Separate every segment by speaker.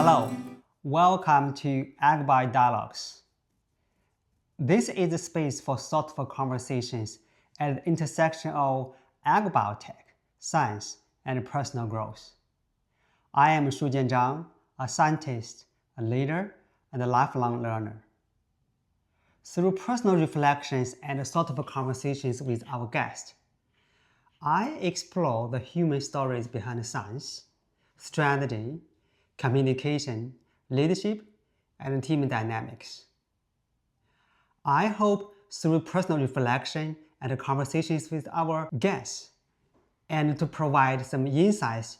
Speaker 1: Hello, welcome to AgBio Dialogues. This is a space for thoughtful conversations at the intersection of agbiotech, science, and personal growth. I am Shujian Zhang, a scientist, a leader, and a lifelong learner. Through personal reflections and thoughtful conversations with our guests, I explore the human stories behind science, strategy, communication, leadership, and team dynamics. I hope through personal reflection and conversations with our guests, and to provide some insights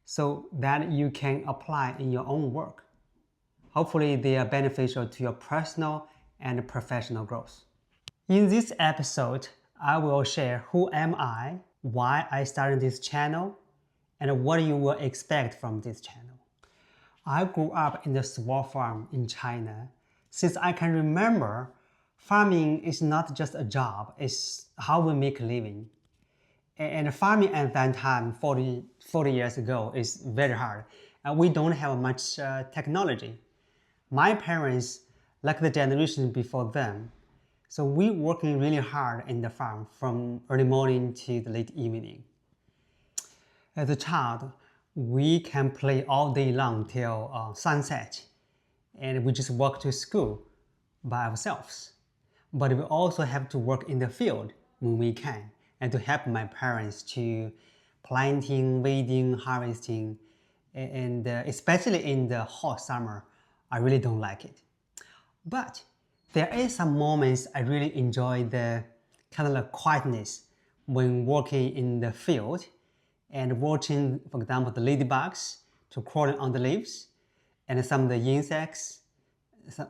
Speaker 1: so that you can apply in your own work. Hopefully they are beneficial to your personal and professional growth. In this episode, I will share who am I, why I started this channel, and what you will expect from this channel. I grew up in a small farm in China. Since I can remember, farming is not just a job, it's how we make a living. And farming at that time, 40 years ago, is very hard. We don't have much technology. My parents, like the generation before them, so we working really hard in the farm from early morning to the late evening. As a child, we can play all day long till sunset, and we just walk to school by ourselves. But we also have to work in the field when we can, and to help my parents to planting, weeding, harvesting, and especially in the hot summer, I really don't like it. But there is some moments I really enjoy the kind of like quietness when working in the field and watching, for example, the ladybugs to crawling on the leaves, and some of the insects,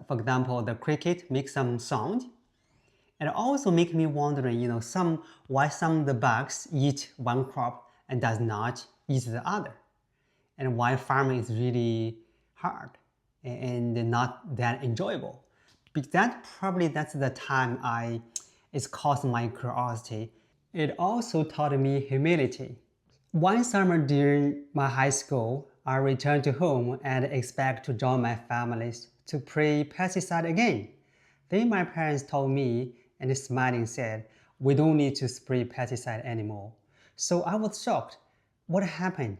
Speaker 1: for example, the cricket make some sound. And also make me wondering, why some of the bugs eat one crop and does not eat the other, and why farming is really hard and not that enjoyable. Because that's the time it's caused my curiosity. It also taught me humility. One summer during my high school, I returned to home and expect to join my families to spray pesticide again. Then my parents told me and smiling said, "We don't need to spray pesticide anymore." So I was shocked. What happened?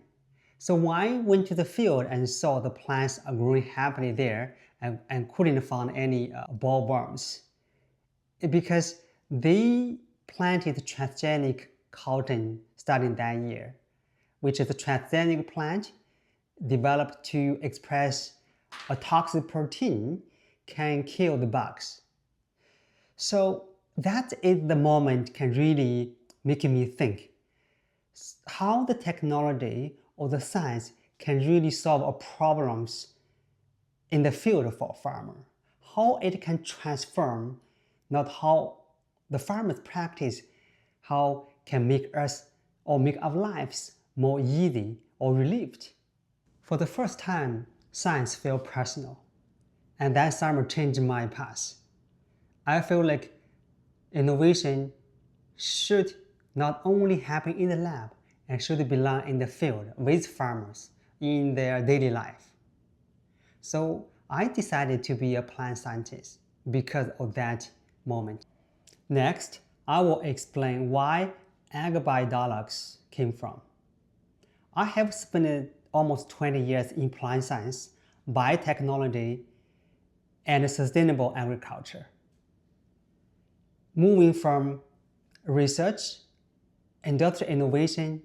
Speaker 1: So I went to the field and saw the plants are growing happily there and couldn't find any bollworms. Because they planted transgenic cotton starting that year, which is a transgenic plant developed to express a toxic protein can kill the bugs. So that is the moment can really make me think how the technology or the science can really solve problems in the field for a farmer. How it can transform, not how the farmers practice, how can make us or make our lives more easy or relieved. For the first time, science felt personal, and that summer changed my path. I feel like innovation should not only happen in the lab and should belong in the field with farmers in their daily life. So I decided to be a plant scientist because of that moment. Next, I will explain why AgBio Dialogues came from. I have spent almost 20 years in plant science, biotechnology, and sustainable agriculture. Moving from research, industrial innovation,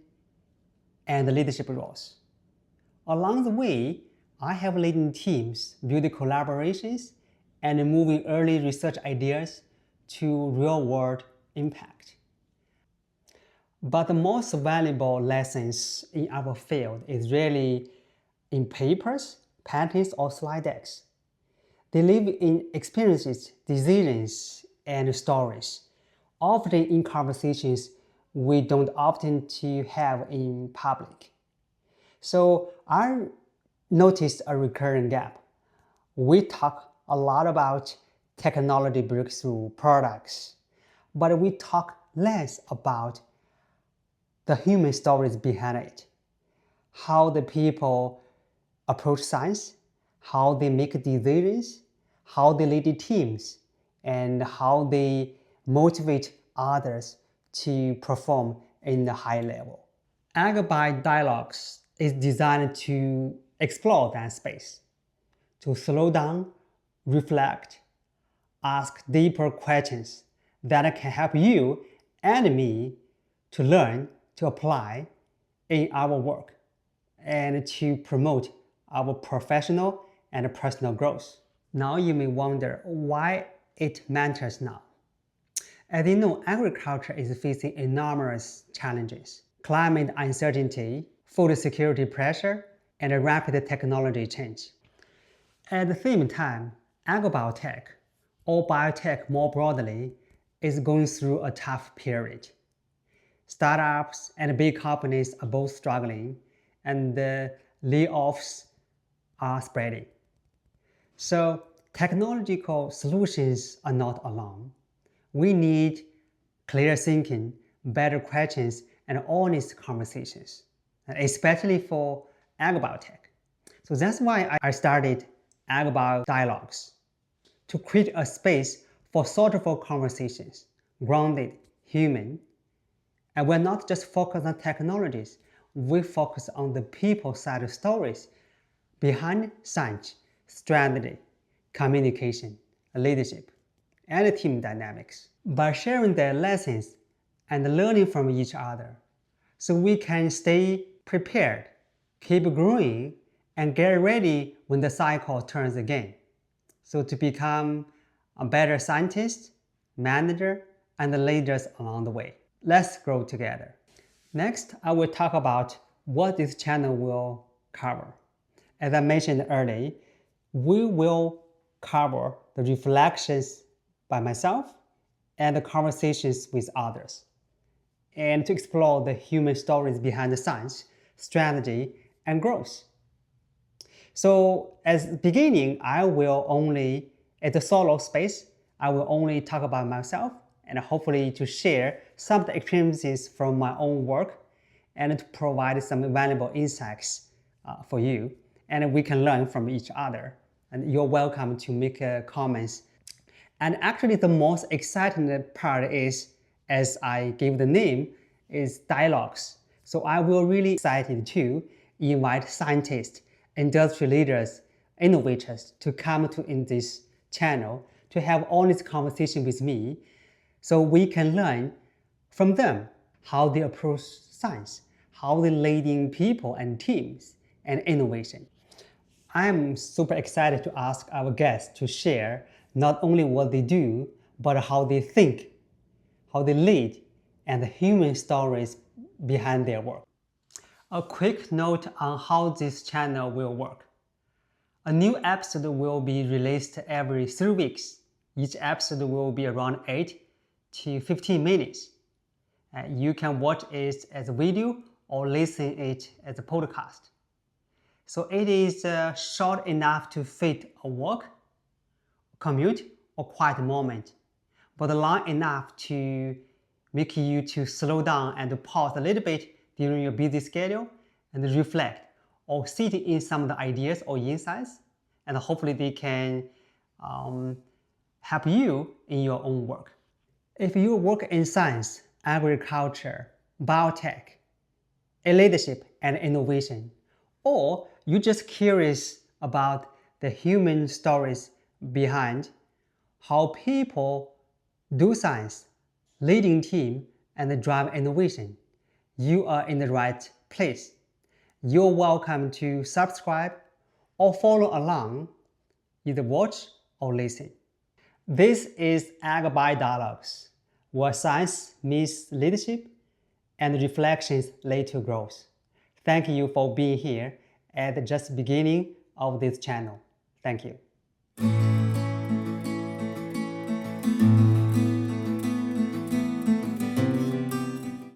Speaker 1: and leadership roles. Along the way, I have led in teams, building collaborations, and moving early research ideas to real-world impact. But the most valuable lessons in our field is really in papers, patents, or slide decks. They live in experiences, decisions, and stories, often in conversations we don't often to have in public. So I noticed a recurring gap. We talk a lot about technology breakthrough products, but we talk less about the human stories behind it, how the people approach science, how they make decisions, how they lead teams, and how they motivate others to perform in the high level. AgBio Dialogues is designed to explore that space, to slow down, reflect, ask deeper questions that can help you and me to learn, to apply in our work, and to promote our professional and personal growth. Now you may wonder why it matters now. As you know, agriculture is facing enormous challenges: climate uncertainty, food security pressure, and rapid technology change. At the same time, agribiotech, or biotech more broadly, is going through a tough period. Startups and big companies are both struggling, and the layoffs are spreading. So technological solutions are not alone. We need clear thinking, better questions, and honest conversations, especially for agribiotech. So that's why I started AgBio Dialogues, to create a space for thoughtful conversations, grounded, human. And we're not just focused on technologies, we focus on the people side of stories behind science, strategy, communication, leadership, and team dynamics. By sharing their lessons and learning from each other, so we can stay prepared, keep growing, and get ready when the cycle turns again. So to become a better scientist, manager, and leaders along the way. Let's grow together. Next, I will talk about what this channel will cover. As I mentioned earlier, we will cover the reflections by myself and the conversations with others, and to explore the human stories behind the science, strategy, and growth. So as the beginning, I will only, at the solo space, I will only talk about myself and hopefully to share some of the experiences from my own work and to provide some valuable insights for you. And we can learn from each other. And you're welcome to make comments. And actually the most exciting part is, as I gave the name, is dialogues. So I will really excited to invite scientists, industry leaders, innovators to come to in this channel to have honest conversation with me, so we can learn from them how they approach science, how they leading people and teams and innovation. I'm super excited to ask our guests to share not only what they do, but how they think, how they lead, and the human stories behind their work. A quick note on how this channel will work. A new episode will be released every 3 weeks. Each episode will be around 8 to 15 minutes. You can watch it as a video or listen it as a podcast. So it is short enough to fit a walk, commute, or quiet moment, but long enough to make you to slow down and to pause a little bit during your busy schedule and reflect or sit in some of the ideas or insights, and hopefully they can help you in your own work. If you work in science, agriculture, biotech, leadership and innovation, or you're just curious about the human stories behind how people do science, leading team, and drive innovation, you are in the right place. You're welcome to subscribe or follow along, either watch or listen. This is AgBio Dialogues, where science meets leadership and reflections lead to growth. Thank you for being here at just the beginning of this channel. Thank you.